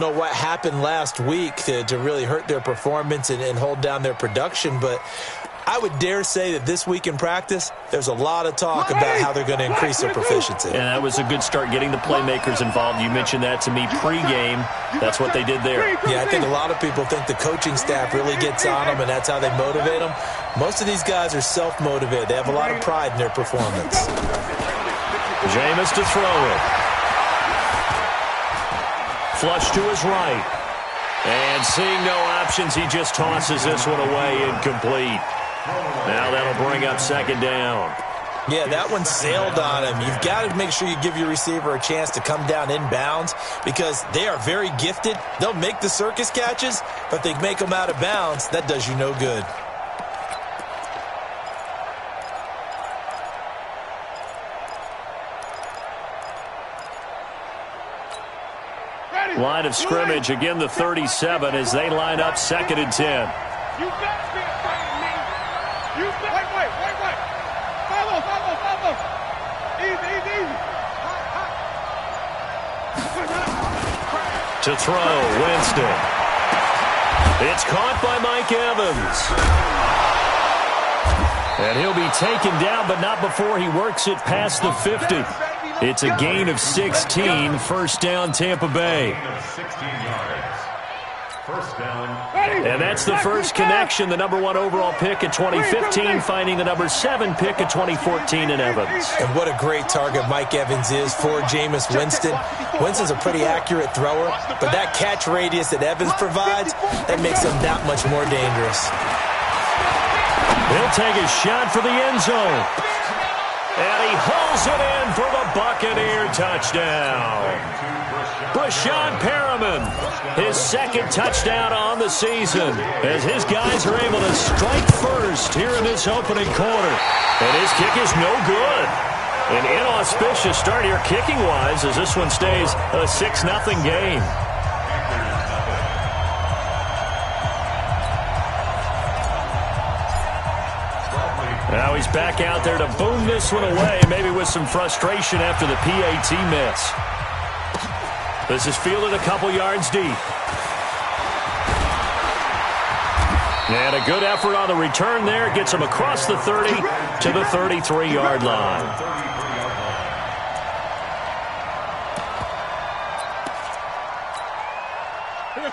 Know what happened last week to really hurt their performance and hold down their production, but I would dare say that this week in practice, there's a lot of talk about how they're going to increase their proficiency. And that was a good start getting the playmakers involved. You mentioned that to me pregame. That's what they did there. Yeah, I think a lot of people think the coaching staff really gets on them, and that's how they motivate them. Most of these guys are self-motivated. They have a lot of pride in their performance. Jameis to throw it. Flush to his right. And seeing no options, he just tosses this one away incomplete. Now that'll bring up second down. Yeah, that one sailed on him. You've got to make sure you give your receiver a chance to come down inbounds because they are very gifted. They'll make the circus catches, but they make them out of bounds. That does you no good. Line of scrimmage, again the 37 as they line up 2nd and 10. You better be afraid of me. You better. Wait. Follow. Easy. To throw, Winston. It's caught by Mike Evans. And he'll be taken down, but not before he works it past the 50. It's a gain of 16, first down Tampa Bay. And that's the first connection, the number 1 overall pick in 2015, finding the number 7 pick in 2014 in Evans. And what a great target Mike Evans is for Jameis Winston. Winston's a pretty accurate thrower, but that catch radius that Evans provides, that makes him that much more dangerous. He'll take a shot for the end zone. And he hauls it in for the Buccaneer touchdown. Brashad Perriman, his 2nd touchdown on the season, as his guys are able to strike first here in this opening quarter. And his kick is no good. An inauspicious start here kicking-wise as this one stays a 6-0 game. Now he's back out there to boom this one away, maybe with some frustration after the PAT miss. This is fielded a couple yards deep. And a good effort on the return there. Gets him across the 30 to the 33-yard line.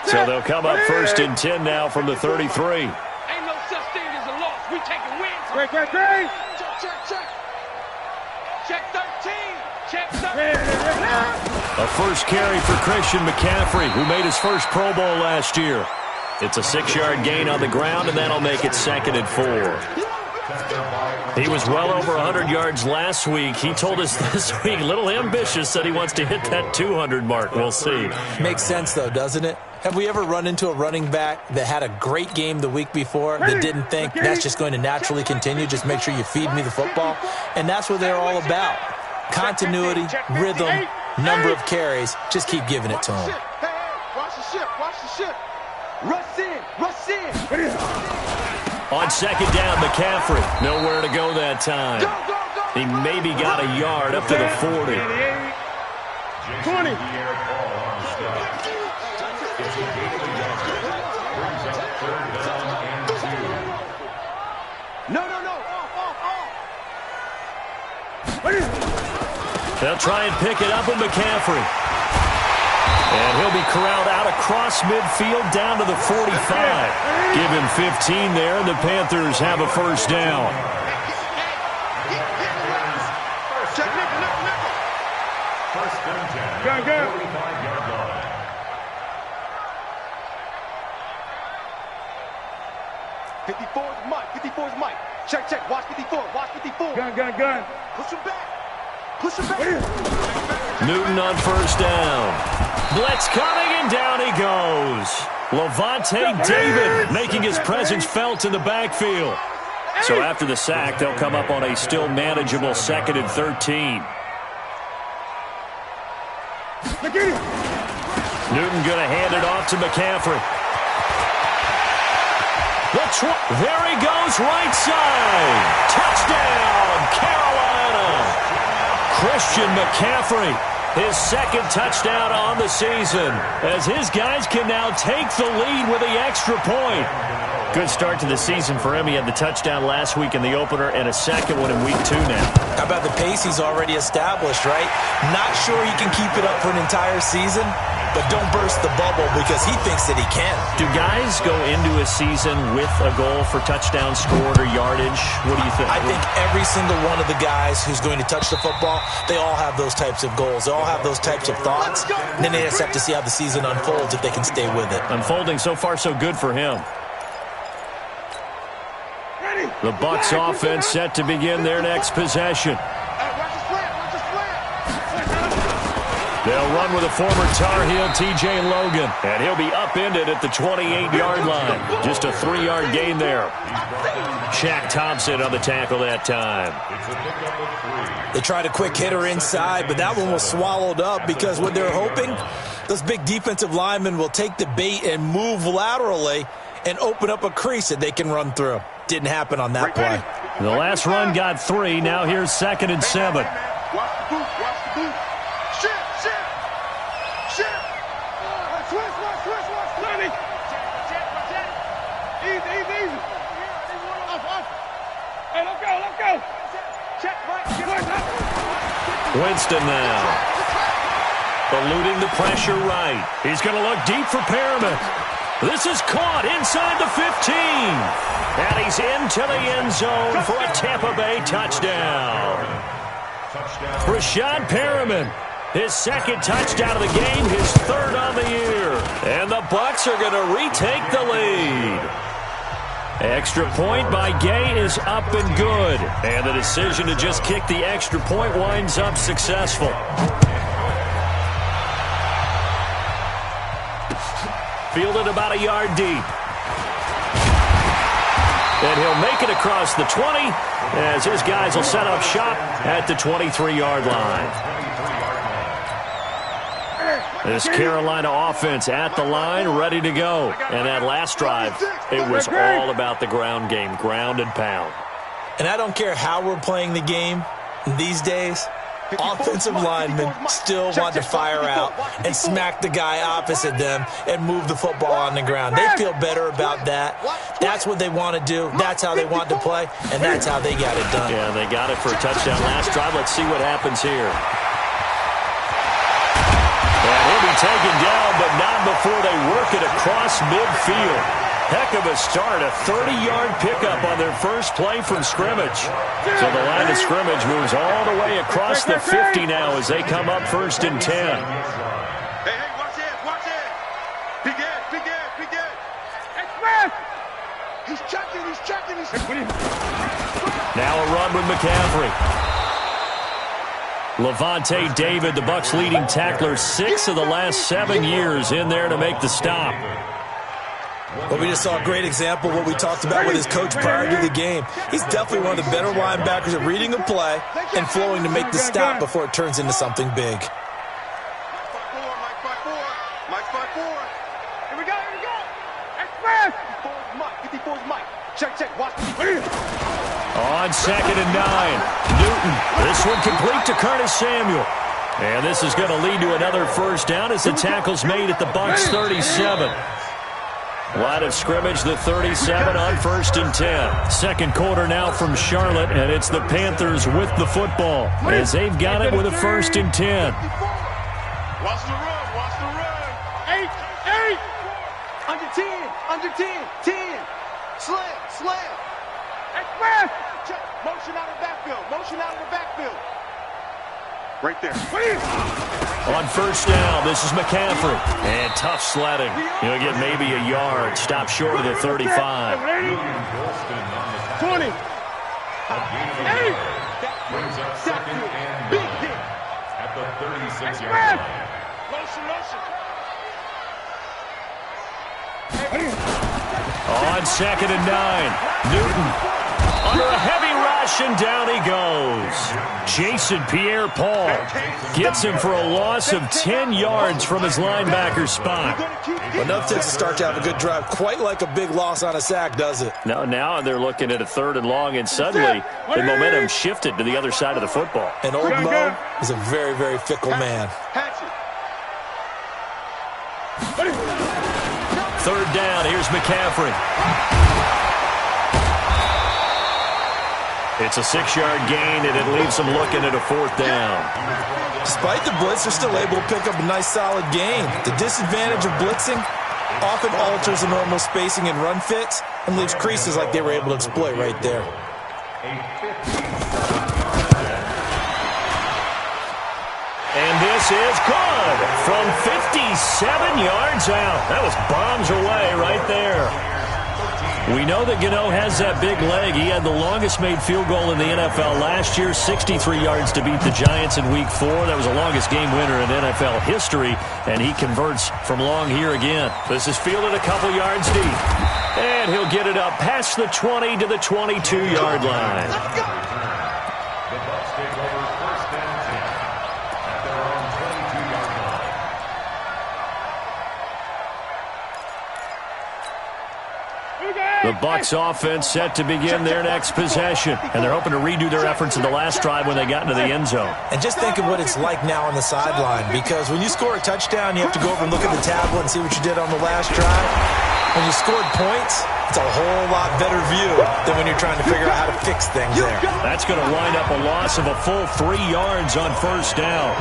So they'll come up 1st and 10 now from the 33. Ain't no such thing as a loss. We taking wins. Great. Check. Check 13. Check 13. A first carry for Christian McCaffrey, who made his first Pro Bowl last year. It's a 6-yard gain on the ground, and that'll make it 2nd and 4. He was well over 100 yards last week. He told us this week, a little ambitious, said he wants to hit that 200 mark. We'll see. Makes sense, though, doesn't it? Have we ever run into a running back that had a great game the week before that didn't think that's just going to naturally continue? Just make sure you feed me the football. And that's what they're all about. Continuity, rhythm, number of carries. Just keep giving it to them. Watch the ship. Rush in. On 2nd down, McCaffrey. Nowhere to go that time. He maybe got a yard up to the 40. 20. No. They'll try and pick it up with McCaffrey. And he'll be corralled out across midfield down to the 45. Give him 15 there, and the Panthers have a first down. Go. 54 is Mike. Check. Watch 54. Gun. Push him back. Newton on first down. Blitz coming, and down he goes. Levante David making his presence felt in the backfield. So after the sack, they'll come up on a still manageable 2nd and 13. Newton going to hand it off to McCaffrey. There he goes, right side. Touchdown, Carolina. Christian McCaffrey his second touchdown on the season, as his guys can now take the lead with the extra point. Good start to the season for him. He had the touchdown last week in the opener and a second one in week 2 now. How about the pace he's already established, right? Not sure he can keep it up for an entire season, but don't burst the bubble because he thinks that he can. Do guys go into a season with a goal for touchdown scored or yardage? What do you think? I think every single one of the guys who's going to touch the football, they all have those types of goals. They all have those types of thoughts. And then they just have to see how the season unfolds if they can stay with it. Unfolding so far so good for him. The Bucs offense set to begin their next possession. They'll run with a former Tar Heel, T.J. Logan. And he'll be upended at the 28-yard line. Just a 3-yard gain there. Shaq Thompson on the tackle that time. They tried a quick hitter inside, but that one was swallowed up because what they're hoping, those big defensive linemen will take the bait and move laterally and open up a crease that they can run through. Didn't happen on that play. The last run got 3. Now here's 2nd and 7. Watch the boot, watch the boot. Shift. Switch. Money. Easy. Off. Hey, let's go. Check, right. Winston now. Eluding the pressure right. He's going to look deep for Perriman. This is caught inside the 15. And he's into the end zone for a Tampa Bay touchdown. Rashad Perriman, his second touchdown of the game, his 3rd on the year. And the Bucs are going to retake the lead. Extra point by Gay is up and good. And the decision to just kick the extra point winds up successful. Fielded about a yard deep. And he'll make it across the 20 as his guys will set up shop at the 23-yard line. This Carolina offense at the line, ready to go. And that last drive, it was all about the ground game, ground and pound. And I don't care how we're playing the game these days, offensive linemen still want to fire out and smack the guy opposite them and move the football on the ground. They feel better about that. That's what they want to do. That's how they want to play, and that's how they got it done. Yeah, they got it for a touchdown last drive. Let's see what happens here. And he'll be taken down, but not before they work it across midfield. Heck of a start, a 30-yard pickup on their first play from scrimmage. So the line of scrimmage moves all the way across the 50 now as they come up 1st and 10. Hey, watch it. Big Ed. Express! He's checking. Now a run with McCaffrey. Levante David, the Bucs' leading tackler, 6 of the last 7 years in there to make the stop. But we just saw a great example of what we talked about with his coach prior to the game. He's definitely one of the better linebackers at reading a play and flowing to make the stop before it turns into something big. Mike 5-4. Here we go. Express! 54's Mike. Check. Watch the On 2nd and 9, Newton. This one complete to Curtis Samuel. And this is going to lead to another first down as the tackle's made at the Bucs' 37. Line of scrimmage, the 37 on 1st and 10. Second quarter now from Charlotte, and it's the Panthers with the football as they've got it with a 1st and 10. Watch the run. 8. Under 10. Slam. Express. Check. Motion out of the backfield. Right there. On 1st down, this is McCaffrey. And tough sledding. He'll get maybe a yard. Stop short of the 35. 20. 8. Big hit. At the 36-yard line. Motion. On 2nd and 9, Newton under a heavy rush. rush, and down he goes. Jason Pierre-Paul gets him for a loss of 10 yards from his linebacker spot. Enough to start to have a good drive. Quite like a big loss on a sack, does it? No, now they're looking at a 3rd and long, and suddenly the momentum shifted to the other side of the football. And old Mo is a very, very fickle man. 3rd down, here's McCaffrey. It's a 6-yard gain, and it leaves them looking at a 4th down. Despite the blitz, they're still able to pick up a nice, solid gain. The disadvantage of blitzing often alters the normal spacing and run fits and leaves creases like they were able to exploit right there. And this is good from 57 yards out. That was bombs away right there. We know that Gano has that big leg. He had the longest made field goal in the NFL last year, 63 yards to beat the Giants in Week 4. That was the longest game winner in NFL history, and he converts from long here again. This is fielded a couple yards deep, and he'll get it up past the 20 to the 22-yard line. The Bucs offense set to begin their next possession, and they're hoping to redo their efforts in the last drive when they got into the end zone. And just think of what it's like now on the sideline, because when you score a touchdown, you have to go over and look at the tablet and see what you did on the last drive. When you scored points, it's a whole lot better view than when you're trying to figure out how to fix things there. That's going to wind up a loss of a full 3 yards on 1st down.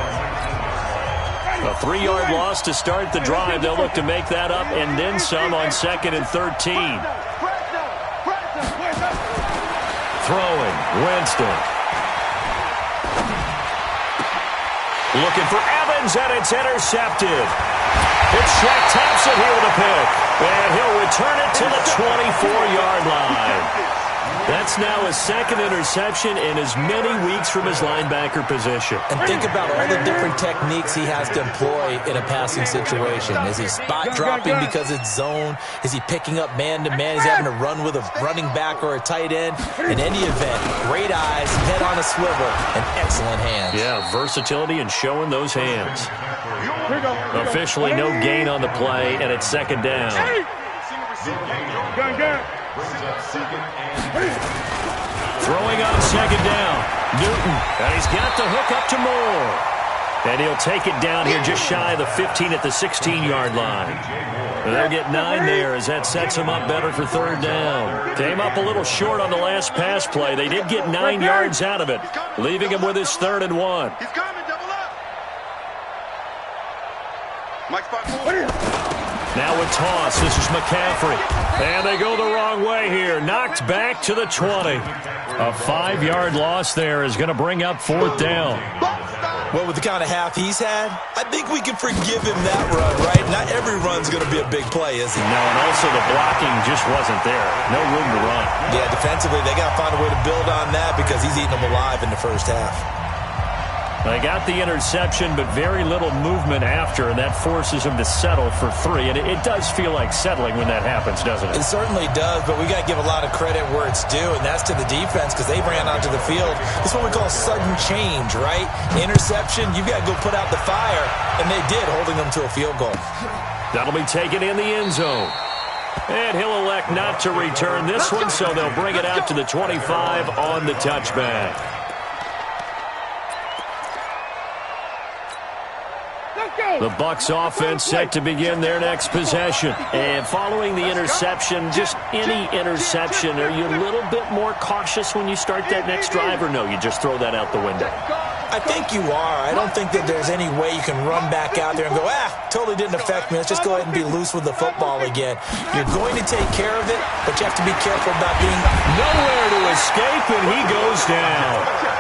A 3-yard loss to start the drive. They'll look to make that up and then some on 2nd and 13. Throwing, Winston. Looking for Evans, and it's intercepted. It's Shaq Thompson here with a pick, and he'll return it to the 24-yard line. That's now his 2nd interception in as many weeks from his linebacker position. And think about all the different techniques he has to employ in a passing situation. Is he spot dropping because it's zone? Is he picking up man-to-man? He's having to run with a running back or a tight end. In any event, great eyes, head on a swivel, and excellent hands. Yeah, versatility and showing those hands. Officially no gain on the play, and it's 2nd down. Throwing on 2nd down. Newton, and he's got the hook up to Moore. And he'll take it down here just shy of the 15 at the 16-yard line. They'll get 9 there as that sets him up better for 3rd down. Came up a little short on the last pass play. They did get 9 yards out of it, leaving him with his 3rd and 1. He's coming, double up. Mike spot forward. Now a toss. This is McCaffrey. And they go the wrong way here. Knocked back to the 20. A 5-yard loss there is going to bring up 4th down. Well, with the kind of half he's had, I think we can forgive him that run, right? Not every run's going to be a big play, is it? No, and also the blocking just wasn't there. No room to run. Yeah, defensively, they got to find a way to build on that because he's eating them alive in the first half. They got the interception, but very little movement after, and that forces him to settle for 3. And it does feel like settling when that happens, doesn't it? It certainly does, but we got to give a lot of credit where it's due, and that's to the defense because they ran onto the field. This is what we call sudden change, right? Interception, you've got to go put out the fire, and they did, holding them to a field goal. That'll be taken in the end zone. And he'll elect not to return this one, so they'll bring it out to the 25 on the touchback. The Bucs offense set to begin their next possession. And following the interception, just any interception, are you a little bit more cautious when you start that next drive, or no, you just throw that out the window? I think you are. I don't think that there's any way you can run back out there and go, totally didn't affect me. Let's just go ahead and be loose with the football again. You're going to take care of it, but you have to be careful about being nowhere to escape, and he goes down.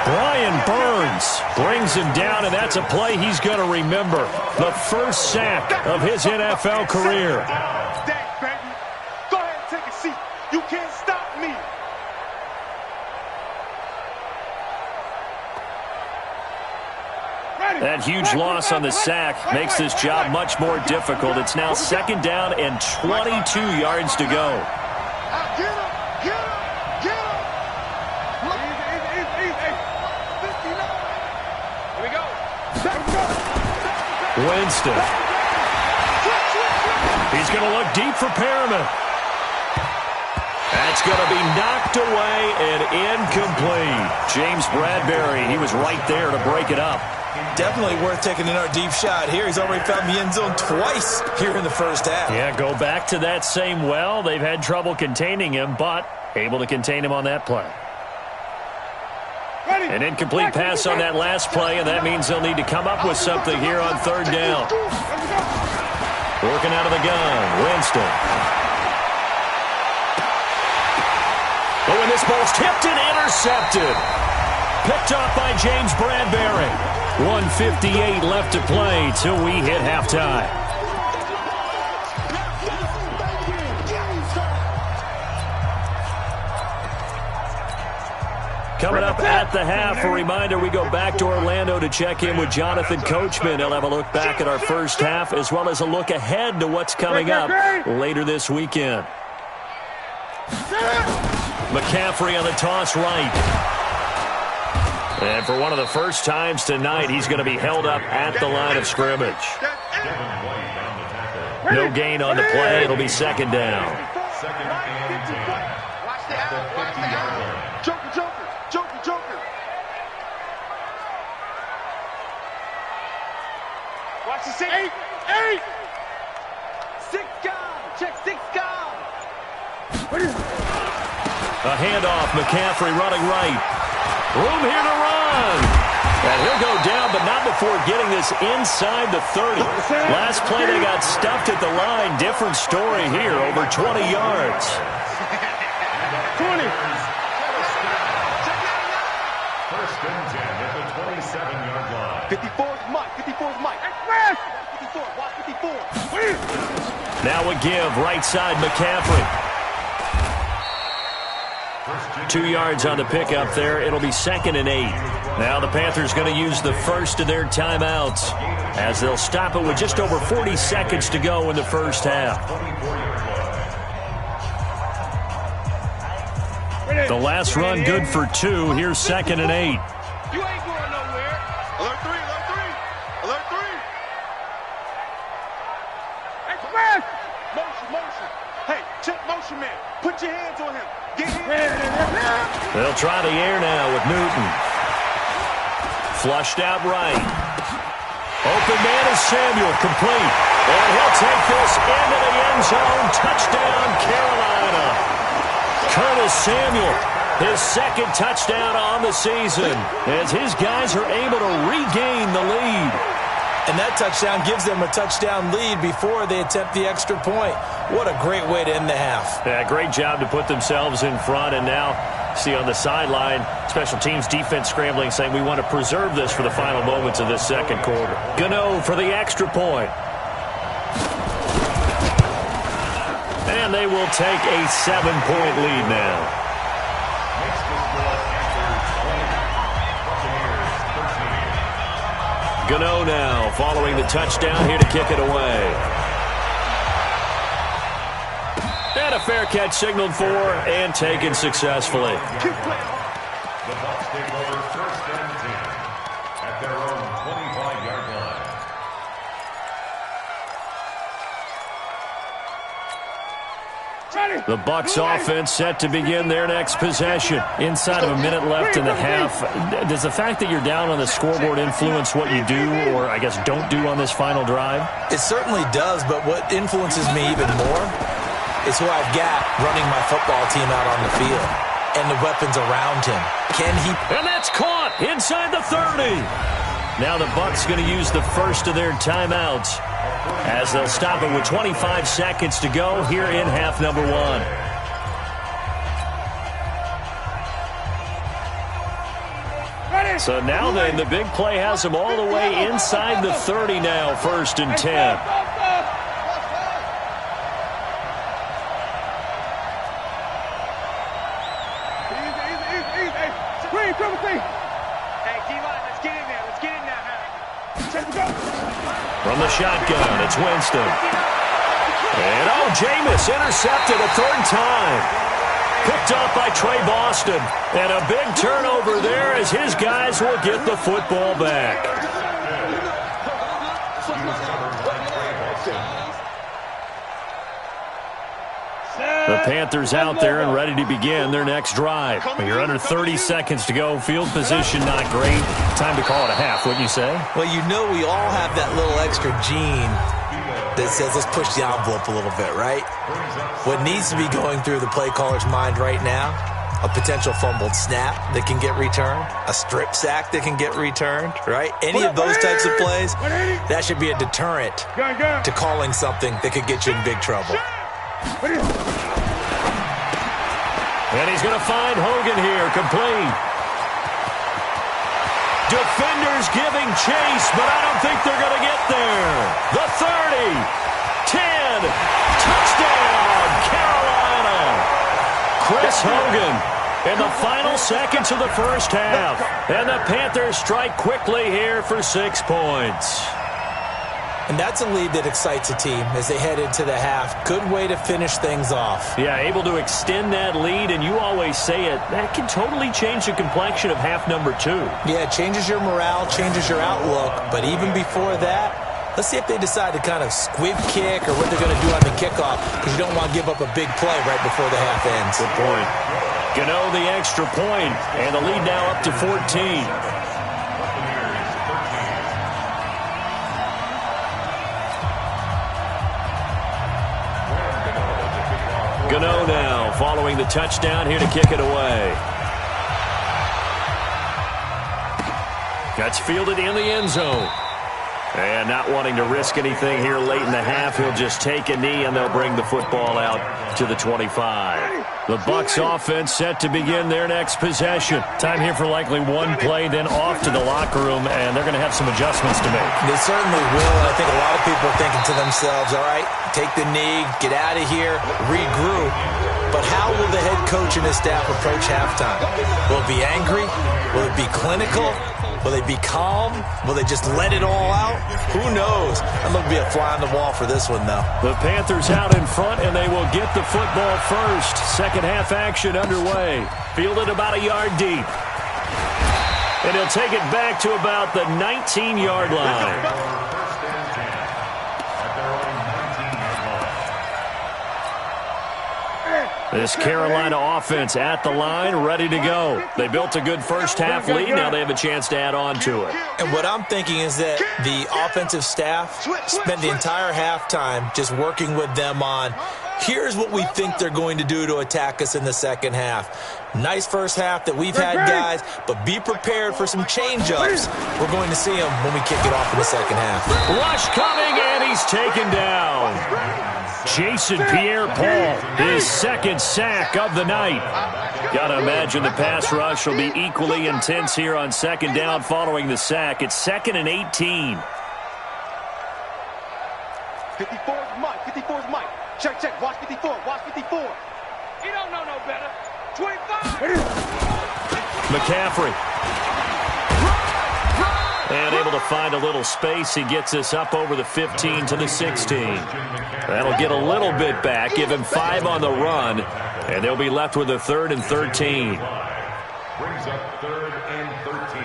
Brian Burns brings him down, and that's a play he's going to remember. The first sack of his NFL career. Go ahead and take a seat. You can't stop me. That huge loss on the sack makes this job much more difficult. It's now 2nd down and 22 yards to go. Winston. He's going to look deep for Perriman. That's going to be knocked away and incomplete. James Bradbury, he was right there to break it up. Definitely worth taking another deep shot here. He's already found the end zone twice here in the first half. Yeah, go back to that same well. They've had trouble containing him, but able to contain him on that play. An incomplete pass on that last play, and that means they'll need to come up with something here on third down. Working out of the gun, Winston. Oh, and this ball's tipped and intercepted. Picked off by James Bradbury. 1:58 left to play till we hit halftime. Coming up at the half, a reminder, we go back to Orlando to check in with Jonathan Coachman. He'll have a look back at our first half as well as a look ahead to what's coming up later this weekend. McCaffrey on the toss right. And for one of the first times tonight, he's going to be held up at the line of scrimmage. No gain on the play. It'll be second down. Watch the 8. 6 gone. Check 6 gone. A handoff. McCaffrey running right. Room here to run. And he'll go down, but not before getting this inside the 30. Last play, they got stuffed at the line. Different story here. Over 20 yards. 20. First and 10 at the 27-yard line. 54 is Mike. 54 is Mike. 54. Watch 54. Now a give. Right side, McCaffrey. 2 yards on the pickup there. It'll be second and 8. Now the Panthers going to use the first of their timeouts as they'll stop it with just over 40 seconds to go in the first half. The last run good for 2. Here's second and 8. You ain't going nowhere. Alert 3. Alert 3. Alert 3. Express. Motion. Hey, check motion man. Put your hands on him. Get him. They'll try the air now with Newton. Flushed out right. Open man is Samuel, complete. And he'll take this into the end zone. Touchdown, Carolina. Curtis Samuel, his second touchdown on the season, as his guys are able to regain the lead. And that touchdown gives them a touchdown lead before they attempt the extra point. What a great way to end the half. Yeah, great job to put themselves in front. And now, see on the sideline, special teams defense scrambling, saying we want to preserve this for the final moments of this second quarter. Gano for the extra point. And they will take a 7-point lead now. Gano now following the touchdown here to kick it away. And a fair catch signaled for and taken successfully. The Bucs take over first and 10 at their own 25-yard line. The Bucs offense set to begin their next possession. Inside of a minute left in the half. Does the fact that you're down on the scoreboard influence what you do, or I guess don't do on this final drive? It certainly does, but what influences me even more is who I've got running my football team out on the field and the weapons around him. Can he? And that's caught inside the 30. Now the Bucs going to use the first of their timeouts as they'll stop it with 25 seconds to go here in half number 1. So now then, the big play has them all the way inside the 30 now, first and 10. From the shotgun, it's Winston. And Jameis intercepted a third time. Picked off by Trey Boston. And a big turnover there as his guys will get the football back. Panthers out there and ready to begin their next drive. You're under 30 seconds to go. Field position not great. Time to call it a half, wouldn't you say? Well, you know we all have that little extra gene that says let's push the envelope a little bit, right? What needs to be going through the play caller's mind right now, a potential fumbled snap that can get returned, a strip sack that can get returned, right? Any of those types of plays, that should be a deterrent to calling something that could get you in big trouble. And he's going to find Hogan here, complete. Defenders giving chase, but I don't think they're going to get there. The 30, 10, touchdown, Carolina. Chris Hogan in the final seconds of the first half. And the Panthers strike quickly here for 6 points. And that's a lead that excites a team as they head into the half. Good way to finish things off. Yeah, able to extend that lead, and you always say it, that can totally change the complexion of half number 2. Yeah, it changes your morale, changes your outlook. But even before that, let's see if they decide to kind of squib kick or what they're going to do on the kickoff, because you don't want to give up a big play right before the half ends. Good point. Gano the extra point, and the lead now up to 14. Gano now following the touchdown here to kick it away. That's fielded in the end zone. And not wanting to risk anything here late in the half, he'll just take a knee and they'll bring the football out to the 25. The Bucs offense set to begin their next possession. Time here for likely one play, then off to the locker room, and they're going to have some adjustments to make. They certainly will. I think a lot of people are thinking to themselves, all right, take the knee, get out of here, regroup. But how will the head coach and his staff approach halftime? Will it be angry? Will it be clinical? Will they be calm? Will they just let it all out? Who knows? I'm going to be a fly on the wall for this one, though. The Panthers out in front, and they will get the football first. Second half action underway. Fielded about a yard deep. And he'll take it back to about the 19-yard line. This Carolina offense at the line, ready to go. They built a good first half lead. Now they have a chance to add on to it. And what I'm thinking is that the offensive staff spent the entire halftime just working with them on, here's what we think they're going to do to attack us in the second half. Nice first half that we've had, guys, but be prepared for some change-ups. We're going to see them when we kick it off in the second half. Rush coming, and he's taken down. Jason Pierre-Paul, his second sack of the night. Got to imagine the pass rush will be equally intense here on second down following the sack. It's 2nd and 18. 54 is Mike. 54 is Mike. Check, check. Watch 54. Watch 54. You don't know no better. 25. McCaffrey. And able to find a little space. He gets us up over the 15 to the 16. That'll get a little bit back, give him 5 on the run, and they'll be left with a 3rd and 13. Brings up 3rd and 13.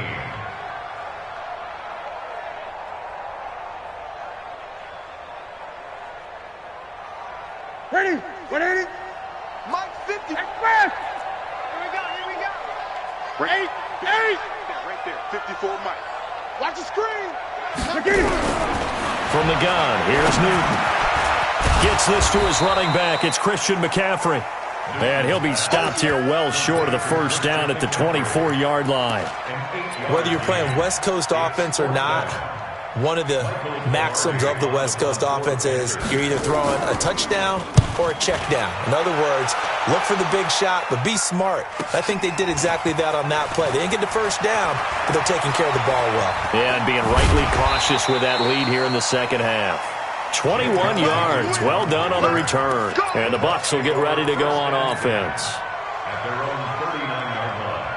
Ready? 180. Mike 50. Express. Here we go. Here we go. Right. 8. Right there. 54 Mike. Watch the screen. From the gun, here's Newton. Gets this to his running back. It's Christian McCaffrey. And he'll be stopped here well short of the first down at the 24-yard line. Whether you're playing West Coast offense or not, one of the maxims of the West Coast offense is you're either throwing a touchdown or a check down. In other words, look for the big shot, but be smart. I think they did exactly that on that play. They didn't get the first down, but they're taking care of the ball well. Yeah, and being rightly cautious with that lead here in the second half. 21 yards. Well done on the return. And the Bucs will get ready to go on offense. At their own 39-yard line.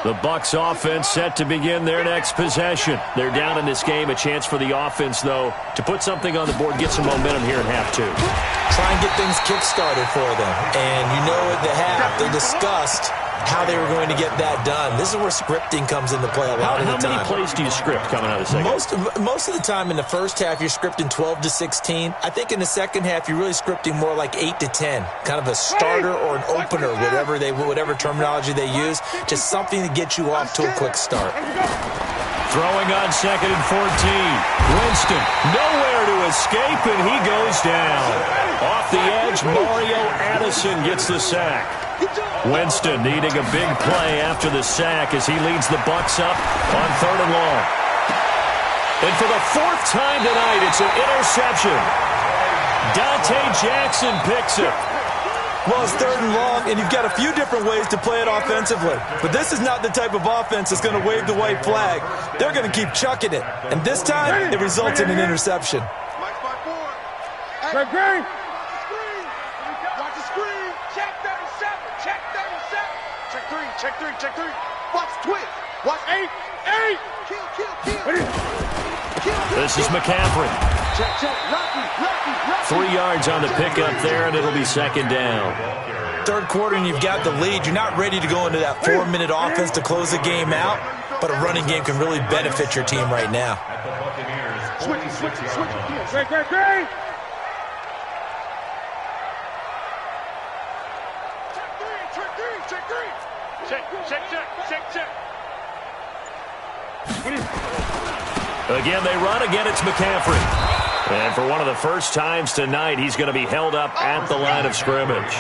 The Bucs offense set to begin their next possession. They're down in this game. A chance for the offense, though, to put something on the board, get some momentum here in half 2. Try and get things kick-started for them. And you know at the half, they discussed how they were going to get that done. This is where scripting comes into play a lot of the time. How many plays do you script coming out of the second? Most of the time in the first half, you're scripting 12 to 16. I think in the second half, you're really scripting more like 8 to 10, kind of a starter or an opener, whatever terminology they use, just something to get you off to a quick start. Throwing on 2nd and 14. Winston, nowhere to escape, and he goes down. Off the edge, Mario Addison gets the sack. Winston needing a big play after the sack as he leads the Bucs up on 3rd and long. And for the 4th time tonight, it's an interception. Dante Jackson picks it. Well, it's 3rd and long, and you've got a few different ways to play it offensively. But this is not the type of offense that's going to wave the white flag. They're going to keep chucking it. And this time, it results in an interception. Watch the screen. Check 37. Check 37. Check 3. Check 3. Check 3. Watch twist. Watch 8. Kill. This is McCaffrey. Check. Lucky. 3 yards on the pickup there, and it'll be 2nd down. 3rd quarter, and you've got the lead. You're not ready to go into that 4-minute offense to close the game out, but a running game can really benefit your team right now. Switch. Great. Check. Again, they run. Again, it's McCaffrey. And for one of the first times tonight, he's going to be held up at the line of scrimmage.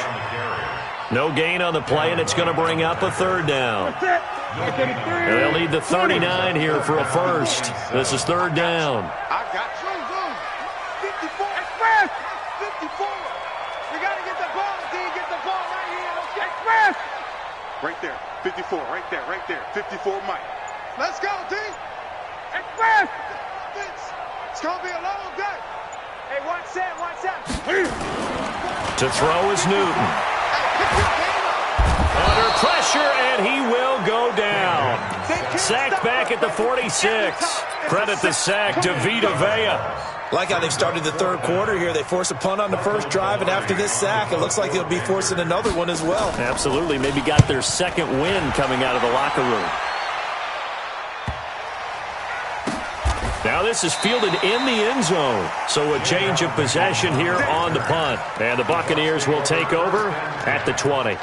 No gain on the play, and it's going to bring up a 3rd down. And they'll need the 39 here for a first. This is 3rd down. I got you. 54. 54. We got to get the ball, D. Get the ball right here. Express. Right there. 54. Right there. 54, Mike. Let's go, D. Express. It's going to be a long day. Hey, watch that. To throw is Newton. Under pressure, and he will go down. Sacked back at the 46. Credit the sack to Vita Vea. Like how they've started the 3rd quarter here. They force a punt on the first drive, and after this sack, it looks like they'll be forcing another one as well. Absolutely. Maybe got their 2nd win coming out of the locker room. Now this is fielded in the end zone. So a change of possession here on the punt. And the Buccaneers will take over at the 20.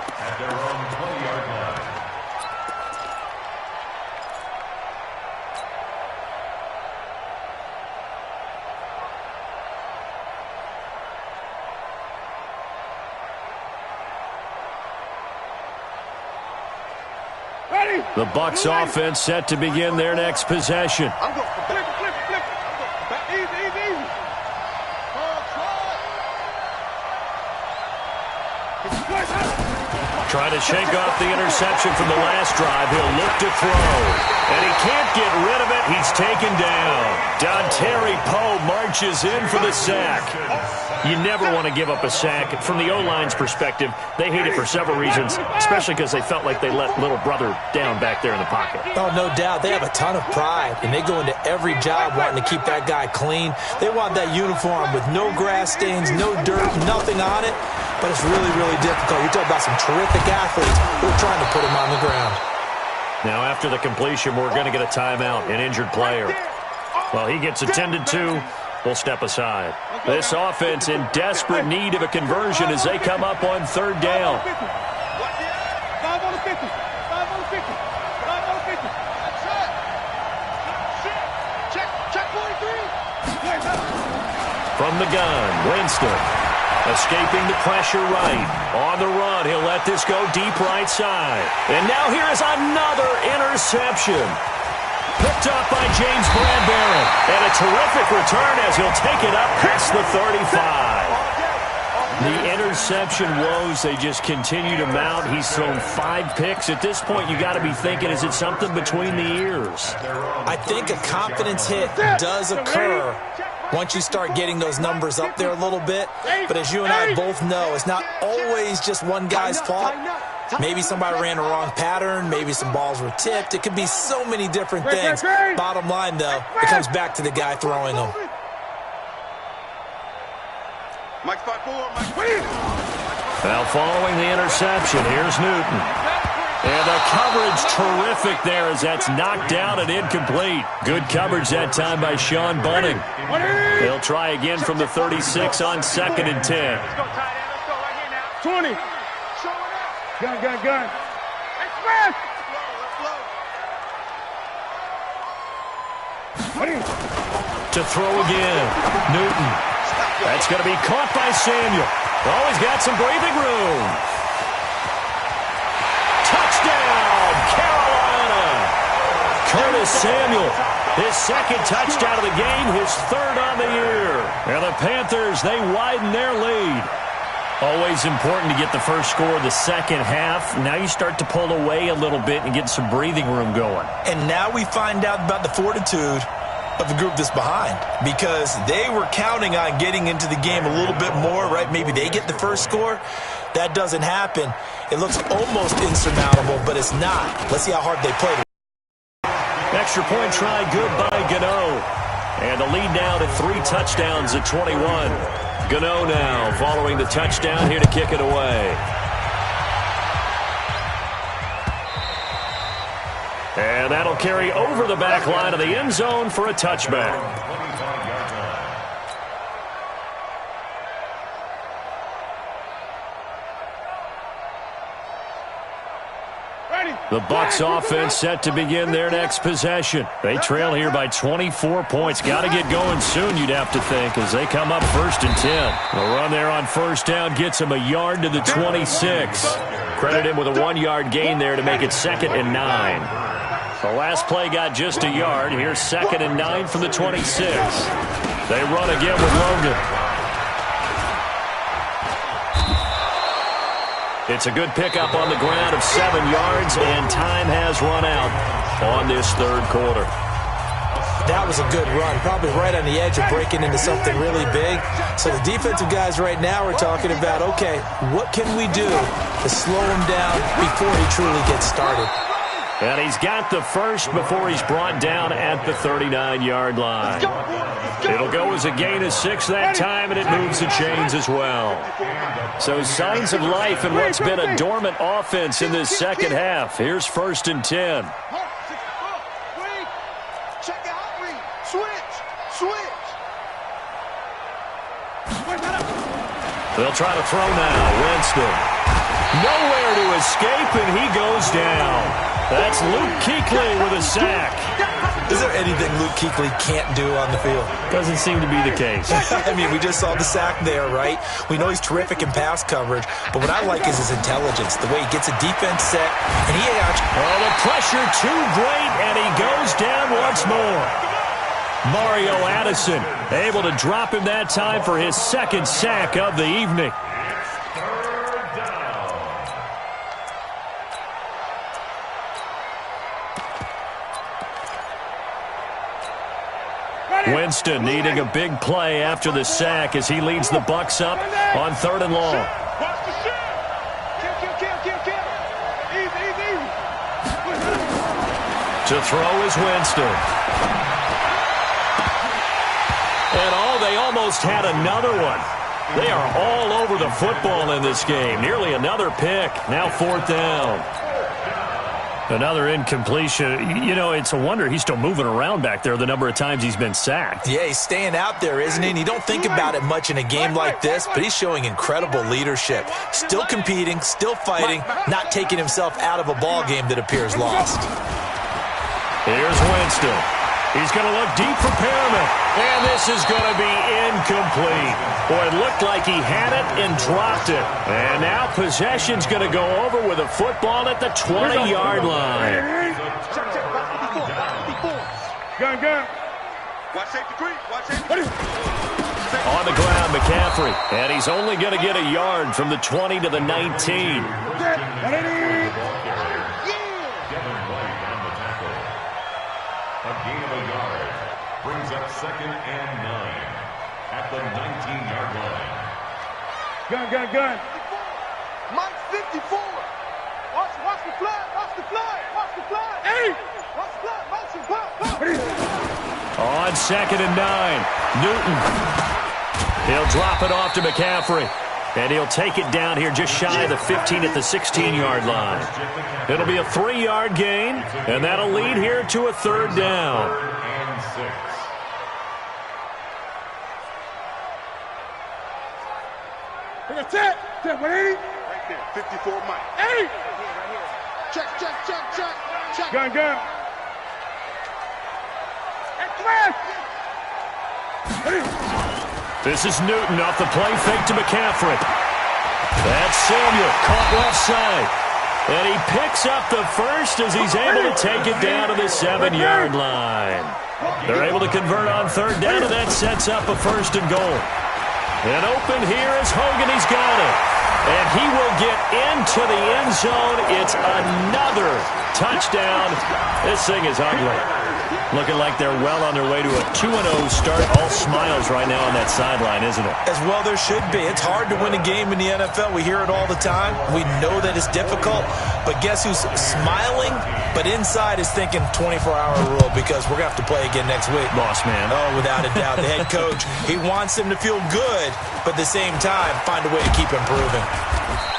The Bucs offense set to begin their next possession. Trying to shake off the interception from the last drive. He'll look to throw. And he can't get rid of it. He's taken down. Dontari Poe marches in for the sack. You never want to give up a sack. From the O-line's perspective, they hate it for several reasons, especially because they felt like they let little brother down back there in the pocket. Oh, no doubt. They have a ton of pride, and they go into every job wanting to keep that guy clean. They want that uniform with no grass stains, no dirt, nothing on it. But it's really, really difficult. You're talking about some terrific athletes who are trying to put him on the ground. Now, after the completion, we're going to get a timeout, an injured player. Well, he gets attended to. We'll step aside. This offense in desperate need of a conversion as they come up on 3rd down. 5 on the 50. 5 on the 50. 5 on the 50. Check 43. From the gun, Winston. Escaping the pressure right. On the run, he'll let this go deep right side. And now here is another interception. Picked up by James Bradbury. And a terrific return as he'll take it up past the 35. The interception woes, they just continue to mount. He's thrown 5 picks. At this point, you got to be thinking, is it something between the ears? I think a confidence hit does occur once you start getting those numbers up there a little bit. But as you and I both know, it's not always just one guy's fault. Maybe somebody ran a wrong pattern. Maybe some balls were tipped. It could be so many different things. Bottom line, though, it comes back to the guy throwing them. Mike 5-4, Mike. Now following the interception, here's Newton. And the coverage terrific there as that's knocked down and incomplete. Good coverage that time by Sean Bunting. They'll try again from the 36 on 2nd and 10. Let's go, tight end. Let's go right here now. 20. Gun. Express. To throw again. Newton. That's going to be caught by Samuel. Oh, he's got some breathing room. Touchdown, Carolina. Curtis Samuel, his second touchdown of the game, his third on the year. And the Panthers, they widen their lead. Always important to get the first score of the second half. Now you start to pull away a little bit and get some breathing room going. And now we find out about the fortitude of the group that's behind, because they were counting on getting into the game a little bit more, right? Maybe they get the first score. That doesn't happen. It looks almost insurmountable, but it's not. Let's see how hard they play. Extra point try good by Gano. And the lead now to 3 touchdowns at 21. Gano now following the touchdown here to kick it away. And that'll carry over the back line of the end zone for a touchback. The Bucs offense set to begin their next possession. They trail here by 24 points. Got to get going soon, you'd have to think, as they come up 1st and 10. The run there on 1st down gets him a yard to the 26. Credit him with a 1-yard gain there to make it 2nd and 9. The last play got just a yard. Here's 2nd and 9 from the 26. They run again with Logan. It's a good pickup on the ground of 7 yards, and time has run out on this third quarter. That was a good run, probably right on the edge of breaking into something really big. So the defensive guys right now are talking about, okay, what can we do to slow him down before he truly gets started? And he's got the first before he's brought down at the 39-yard line. It'll go as a gain of 6 that time, and it moves the chains as well. So signs of life in what's been a dormant offense in this second half. Here's 1st and 10. Check out, read. Switch. They'll try to throw now. Winston. Nowhere to escape, and he goes down. That's Luke Kuechly with a sack. Is there anything Luke Kuechly can't do on the field? Doesn't seem to be the case. I mean, we just saw the sack there, right? We know he's terrific in pass coverage, but what I like is his intelligence, the way he gets a defense set, and he actually... Oh, the pressure too great, and he goes down once more. Mario Addison able to drop him that time for his 2nd sack of the evening. Winston needing a big play after the sack as he leads the Bucs up on 3rd and long. To throw is Winston. And they almost had another one. They are all over the football in this game. Nearly another pick. Now 4th down. Another incompletion. You know, it's a wonder he's still moving around back there the number of times he's been sacked. Yeah, he's staying out there, isn't he? And you don't think about it much in a game like this, but he's showing incredible leadership. Still competing, still fighting, not taking himself out of a ball game that appears lost. Here's Winston. He's going to look deep for Perriman. And this is going to be incomplete. Boy, it looked like he had it and dropped it. And now possession's going to go over with a football at the 20-yard line. Gun. Watch safety creep. On the ground, McCaffrey. And he's only going to get a yard from the 20 to the 19. A gain of a yard brings up 2nd and 9 at the 19-yard line. Gun. Mike 54. Watch the fly. Hey! Watch the fly. Motion, pop. On 2nd and 9, Newton. He'll drop it off to McCaffrey. And he'll take it down here just shy of the 15 at the 16-yard line. It'll be a 3-yard gain, and that'll lead here to a 3rd down. That's it. 180. Right there. 54 Mike. 80. Check. Gun. Express. This is Newton off the play fake to McCaffrey. That's Samuel caught left side. And he picks up the first as he's able to take it down to the 7-yard line. They're able to convert on 3rd down, and that sets up a 1st and goal. And open here is Hogan. He's got it. And he will get into the end zone. It's another touchdown. This thing is ugly. Looking like they're well on their way to a 2-0 start. All smiles right now on that sideline, isn't it? As well there should be. It's hard to win a game in the NFL. We hear it all the time. We know that it's difficult. But guess who's smiling? But inside is thinking 24-hour rule because we're going to have to play again next week. Boss man. Oh, without a doubt. The head coach, he wants them to feel good, but at the same time, find a way to keep improving.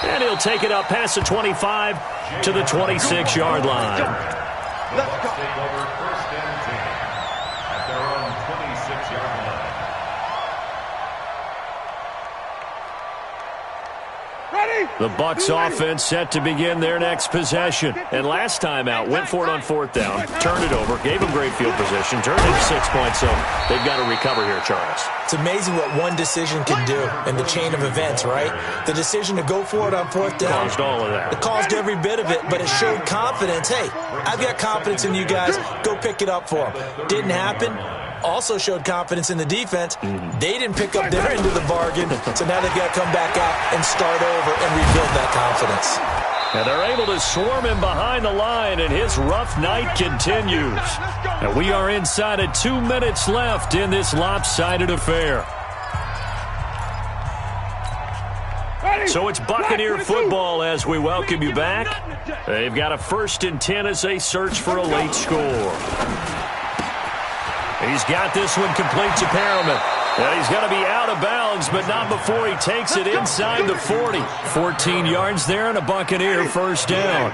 And he'll take it up past the 25 to the 26-yard line. Let's go. Take over 1st and 10 at their own 26-yard line. Ready? The Bucs offense set to begin their next possession. And last time out, went for it on 4th down, turned it over, gave them great field position, turned it into 6 points, so they've got to recover here, Charles. It's amazing what one decision can do in the chain of events, right? The decision to go for it on 4th down. Caused all of that. It caused every bit of it, but it showed confidence. Hey, I've got confidence in you guys. Go pick it up for them. Didn't happen. Also showed confidence in the defense. They didn't pick up their end of the bargain, so now they've got to come back out and start over and rebuild that confidence. And they're able to swarm him behind the line, and his rough night continues. And we are inside of 2 minutes left in this lopsided affair. So it's Buccaneer football as we welcome you back. They've got a 1st and 10 as they search for a late score. He's got this one complete to Perriman. And he's going to be out of bounds, but not before he takes it inside the 40. 14 yards there and a Buccaneer 1st down.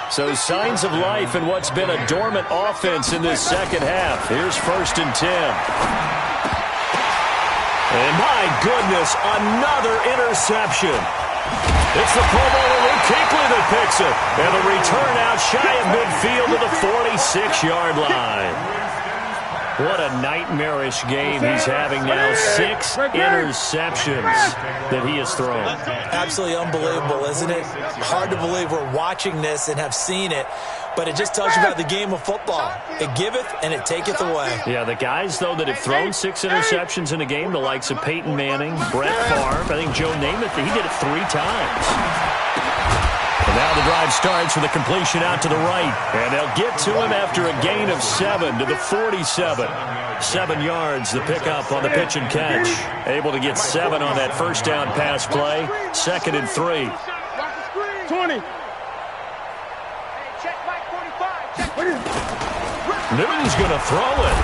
So signs of life in what's been a dormant offense in this second half. Here's 1st and 10. And my goodness, another interception. It's the Pro Bowler Luke Kuechly that picks it. And the return out shy of midfield to the 46-yard line. What a nightmarish game he's having now. 6 interceptions that he has thrown. Absolutely unbelievable, isn't it? Hard to believe we're watching this and have seen it, but it just tells you about the game of football. It giveth and it taketh away. Yeah, the guys, though, that have thrown 6 interceptions in a game, the likes of Peyton Manning, Brett Favre, I think Joe Namath, he did it 3 times. And now the drive starts with a completion out to the right. And they'll get to him after a gain of 7 to the 47. 7 yards, the pickup on the pitch and catch. Able to get 7 on that 1st down pass play. 2nd and 3. 20. Newton's going to throw it.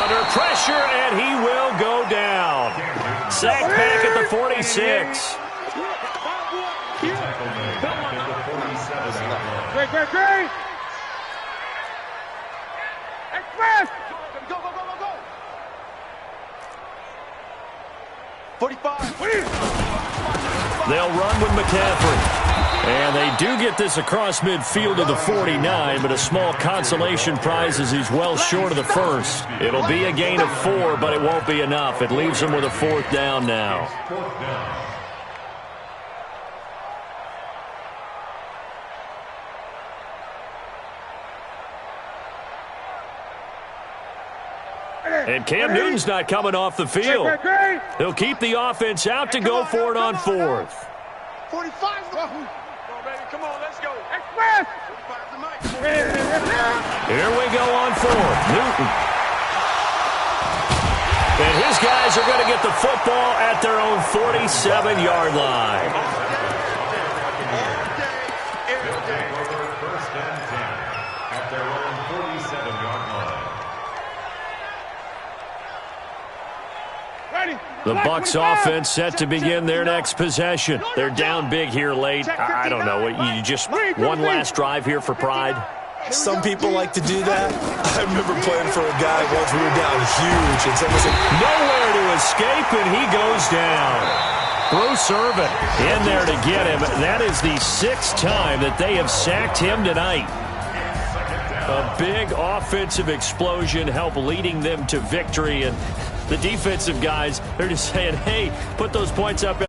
Under pressure, and he will go down. Sacked back at the 46. Great. Express. Go. 45. They'll run with McCaffrey. And they do get this across midfield to the 49, but a small consolation prize as he's well short of the 1st. It'll be a gain of 4, but it won't be enough. It leaves him with a 4th down now. And Cam Newton's not coming off the field. He'll keep the offense out to go for it on 4th. 45. Come on, baby. Come on, let's go. Express. Here we go on 4th. Newton. And his guys are going to get the football at their own 47-yard line. First and 10 at their own 47-yard line. Ready. The Bucs offense set to begin their next possession. They're down big here late. I don't know. You just one last drive here for pride? Some people like to do that. I remember playing for a guy once we were down huge, and someone said, nowhere to escape, and he goes down. Bruce Irvin in there to get him. That is the 6th time that they have sacked him tonight. A big offensive explosion helped leading them to victory, and the defensive guys, they're just saying, hey, put those points up